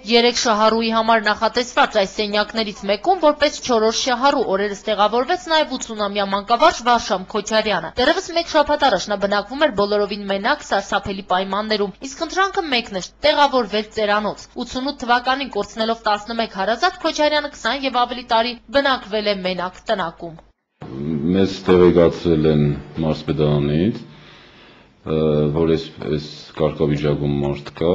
Երեք շահառուի համար նախատեսված այս սենյակներից մեկում որպես 4-րդ շահառու օրերս տեղավորվեց նաև 80-ամյա մանկավարժ Վարշամ Քոչարյանը։ Դեռևս մեկ շաբաթ առաջ նա բնակվում էր բոլորովին մենակ սարսափելի պայմաններում, իսկ ընտրանքը մեկն էր՝ տեղավորվել ծերանոց։ 88 թվականին կորցնելով 11 հարազատ, Քոչարյանը 20 եւ ավելի տարի բնակվել է մենակ տնակում։ Մեզ տեղեկացրել են մարզպետարանից, որ այս կարգավիճակում մարդ կա,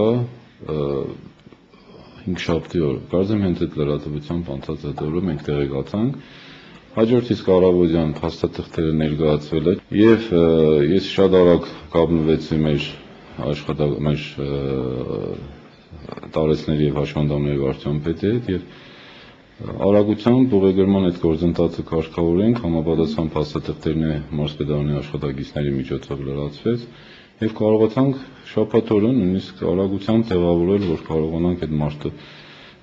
5 շաբթի օր, կարծեմ հենց այդ լրատվությամբ անցած այդ օրը մենք տեղեկացանք, հաջորդ իսկ առավոտյան փաստաթղթերը ներկայացվել է եւ ես շատ արագ կապնվեցի մեր տարեցների եւ հաշվանդամների վարչապետի հետ եւ արագությամբ ուղեգրման այդ գործընթացը կարգավորենք, համապատասխան փաստաթղթերն մարզպետարանի աշխատակիցների միջոցով լրացվեց եւ կարողացանք շաբաթ օրը նույնիսկ արագությամբ տեղավորել, որ կարողանանք այդ մարդը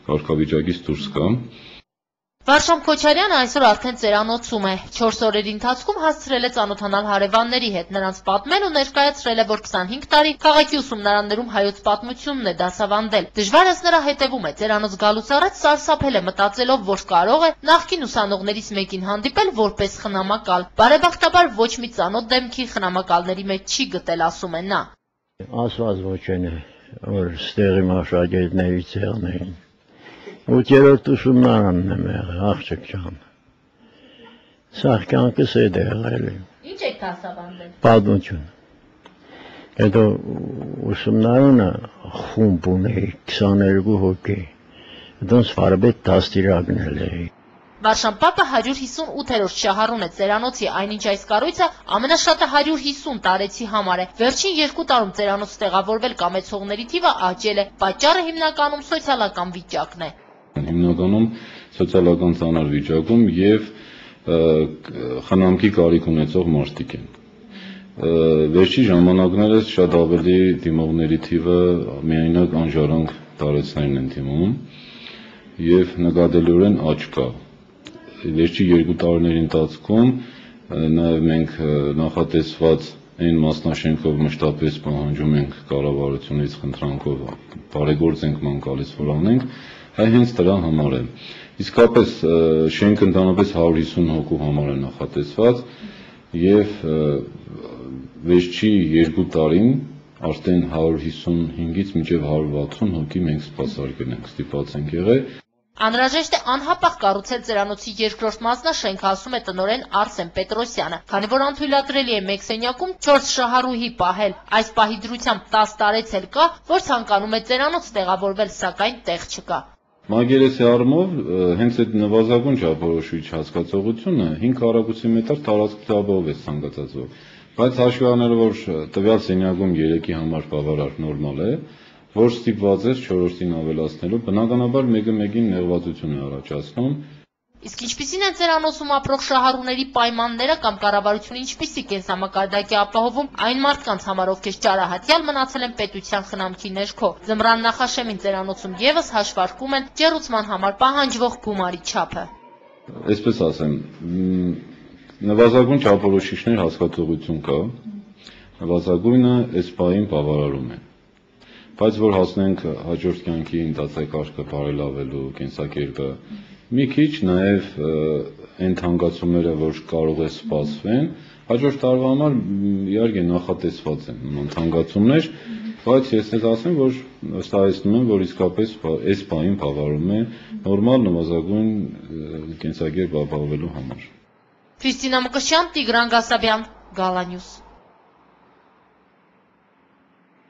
կարգավիճակից դուրս գա։ Վարշամ Քոչարյանը այսօր արդեն ծերանոցում է։ 4 օրերի ընթացքում հասցրել է ծանոթանալ հարևանների հետ, նրանց պատմել ու ներկայացրել է, որ 25 տարի քաղաքի ուսումնարաններում հայոց պատմությունն է դասավանդել։ Դժվարս նրա հետևում է, ծերանոց գալուց առաջ սարսափել է մտածելով, որ կարող է նախկին ուսանողներից մեկին հանդիպել որպես խնամակալ։ Բարեբախտաբար ոչ մի ծանոթ դեմքի խնամակալների մեջ չի գտել, ասում է նա։ Ասված ոչ են, որ ստեղի աշակերտների ցեղն էին։ 8-րդ ուսումնարանն եմ եղել, աղջիկ ջան։ Սաղ կյանքս էդ է եղել։ Ինչ եք դասավանդել։ Պատմություն։ Հետո ուսումնարանը խումբ ունեի 22 հոգի։ Հետո սվարբետ դաստիարակնել էի։ Վարշամ պապը 158-րդ շահառուն է ծերանոցի, այնինչ այս կառույցը ամենաշատը 150 տարեցի համար է։ Վերջին 2 տարում ծերանոց տեղավորվել կամեցողների թիվը աճել է, պատճառը հիմնականում սոցիալական վիճակն է։ Հիմնականում սոցիալական ծանր վիճակում եւ խնամքի կարիք ունեցող մարդիկ են։ Վերջի ժամանակներս շատ ավելի դիմողների թիվը միայնակ անժարանք տարեցներն են դիմում եւ նկատելիորեն աճ կա։ Վերջի 2 տարիների ընթացքում նաեւ մենք նախատեսված այն մասնաշենքով մշտապես պահանջում ենք կառավարությունից խնդրանքով բարեգործենք ման գալիս որ անենք, հենց դրա համար է։ Իսկապես շենքը ընդհանրապես 150 հոգու համար է նախատեսված եւ վերջի 2 տարին արդեն 155-ից մինչեւ 160 հոգի մենք սպասարկել ենք, ստիպված ենք եղել։ Անհրաժեշտ է անհապաղ կառուցել ծերանոցի երկրորդ մասնաշենքը, ասում է տնօրեն Արսեն Պետրոսյանը, քանի որ անթույլատրելի է մեկ սենյակում 4 շահառուհի պահել։ Այս պահի դրությամբ 10 տարեց էլ կա, որ ցանկանում է ծերանոց տեղավորվել, սակայն տեղ չկա։ Մագերեսի առումով հենց այդ նվազագույն չափորոշիչ հասկացողությունը 5 քառակուսի մետր տարածքով է ցանկացածով, բայց հաշվի առնելով որ տվյալ սենյակում 3-ի համար բավարար նորմալ է, որ ստիպված է 4-ին ավելացնելու, բնականաբար մեկը մեկին նեղվածություն է առաջացնում։ Իսկ ինչպիսին են ծերանոցում ապրող շահառուների պայմանները կամ կառավարությունը ինչպիսի կենսամակարդակ է ապահովում այն մարդկանց համար, ովքեր ճարահատյալ մնացել են պետության խնամքի ներքո։ Ձմռան նախաշեմին ծերանոցում եւս հաշվարկում են ջեռուցման համար պահանջվող գումարի չափը։ Այսպես ասեմ, նվազագույն չափորոշիչներ հասկացողություն կա, նվազագույնը այս պահին բավարարում է։ Բայց որ հասնենք հաջորդ կյանքի ընթացակարգը բարելավելու կենսակերպը մի քիչ նաև այն թանկացումները, որ կարող է սպասվեն, հաջորդ տարվա համար իհարկե նախատեսված են նման թանկացումներ, բայց ես էլ ասեմ, որ վստահեցնում եմ, որ իսկապես այս բանին բավարարում է նորմալ նվազագույն կենսակերպ ապահովելու համար։ Քրիստինա Մկրտչյան, Տիգրան Գասաբյան, Գալանյուս։